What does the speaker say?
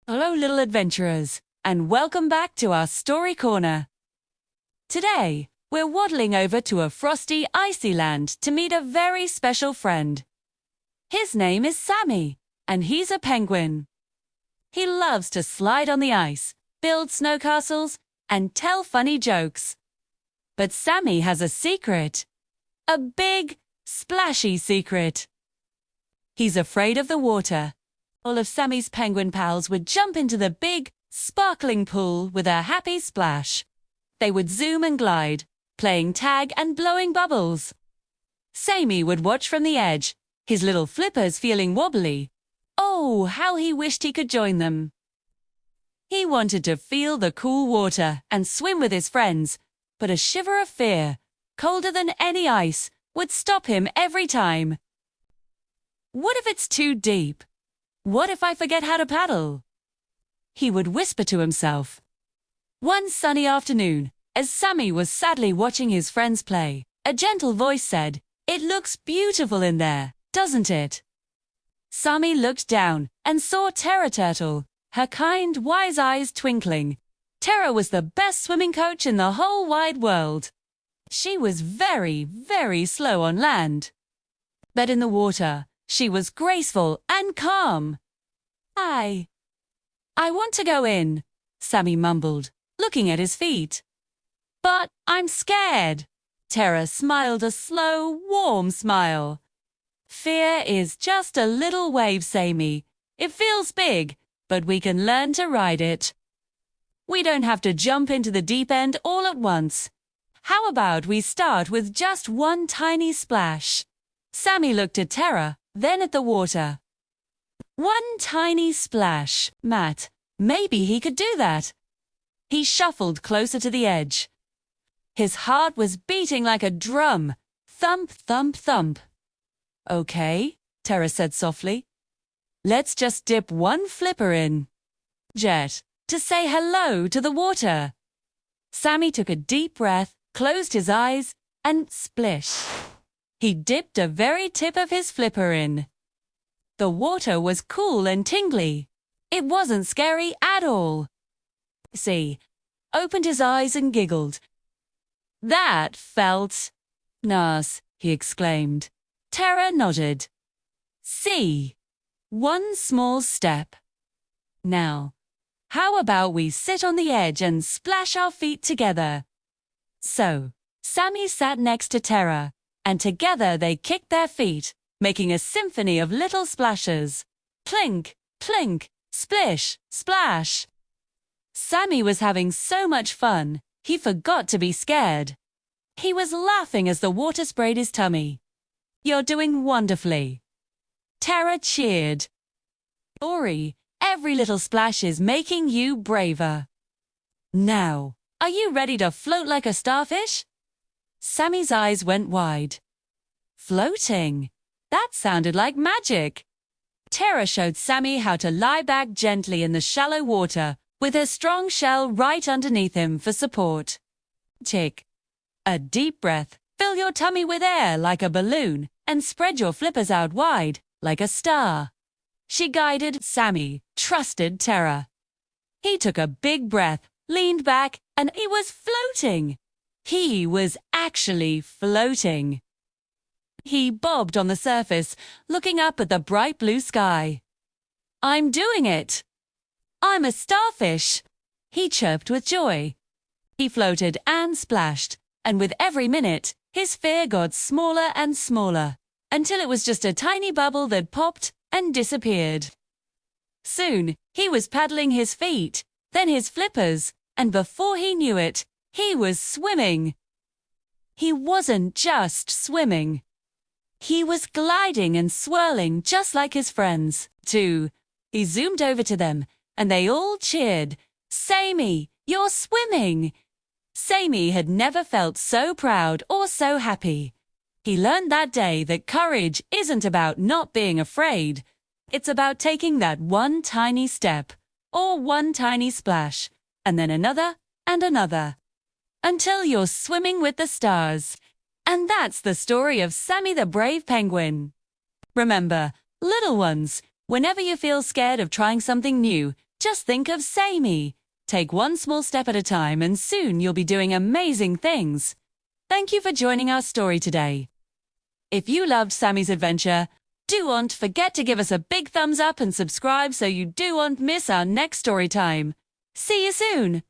Hello, little adventurers, and welcome back to our story corner. Today, we're waddling over to a frosty, icy land to meet a very special friend. His name is Sammy, and he's a penguin. He loves to slide on the ice, build snow castles, and tell funny jokes. But Sammy has a secret. A big, splashy secret. He's afraid of the water. All of Sammy's penguin pals would jump into the big, sparkling pool with a happy splash. They would zoom and glide, playing tag and blowing bubbles. Sammy would watch from the edge, his little flippers feeling wobbly. Oh, how he wished he could join them. He wanted to feel the cool water and swim with his friends, but a shiver of fear, colder than any ice, would stop him every time. What if it's too deep? What if I forget how to paddle? He would whisper to himself. One sunny afternoon, as Sammy was sadly watching his friends play, a gentle voice said, "It looks beautiful in there, doesn't it?" Sammy looked down and saw Terra Turtle, her kind, wise eyes twinkling. Terra was the best swimming coach in the whole wide world. She was very, very slow on land. But in the water, she was graceful and calm. I want to go in," Sammy mumbled, looking at his feet. "But I'm scared." Terra smiled a slow, warm smile. "Fear is just a little wave, Sammy. It feels big, but we can learn to ride it. We don't have to jump into the deep end all at once. How about we start with just one tiny splash?" Sammy looked at Terra, then at the water. One tiny splash, Matt. Maybe he could do that. He shuffled closer to the edge. His heart was beating like a drum. Thump, thump, thump. "Okay," Terra said softly. "Let's just dip one flipper in. Jet, to say hello to the water." Sammy took a deep breath, closed his eyes, and splish. He dipped a very tip of his flipper in. The water was cool and tingly. It wasn't scary at all. See, opened his eyes and giggled. "That felt nice," he exclaimed. Terra nodded. "See, one small step. Now, how about we sit on the edge and splash our feet together?" So, Sammy sat next to Terra, and together they kicked their feet, making a symphony of little splashes. Plink, plink, splish, splash. Sammy was having so much fun, he forgot to be scared. He was laughing as the water sprayed his tummy. "You're doing wonderfully." Terra cheered. "Ori, every little splash is making you braver. Now, are you ready to float like a starfish?" Sammy's eyes went wide. Floating? That sounded like magic. Terra showed Sammy how to lie back gently in the shallow water with her strong shell right underneath him for support. Tick. A deep breath. Fill your tummy with air like a balloon and spread your flippers out wide like a star. She guided Sammy, trusted Terra. He took a big breath, leaned back, and he was floating. He was actually floating. He bobbed on the surface, looking up at the bright blue sky. "I'm doing it! I'm a starfish!" he chirped with joy. He floated and splashed, and with every minute, his fear got smaller and smaller, until it was just a tiny bubble that popped and disappeared. Soon, he was paddling his feet, then his flippers, and before he knew it, he was swimming. He wasn't just swimming. He was gliding and swirling just like his friends, too. He zoomed over to them, and they all cheered. "Sammy, you're swimming!" Sammy had never felt so proud or so happy. He learned that day that courage isn't about not being afraid. It's about taking that one tiny step, or one tiny splash, and then another and another, until you're swimming with the stars. And that's the story of Sammy the Brave Penguin. Remember, little ones, whenever you feel scared of trying something new, Just think of Sammy. Take one small step at a time and soon you'll be doing amazing things. Thank you for joining our story today. If you loved Sammy's adventure, don't forget to give us a big thumbs up and subscribe so you don't miss our next story time. See you soon!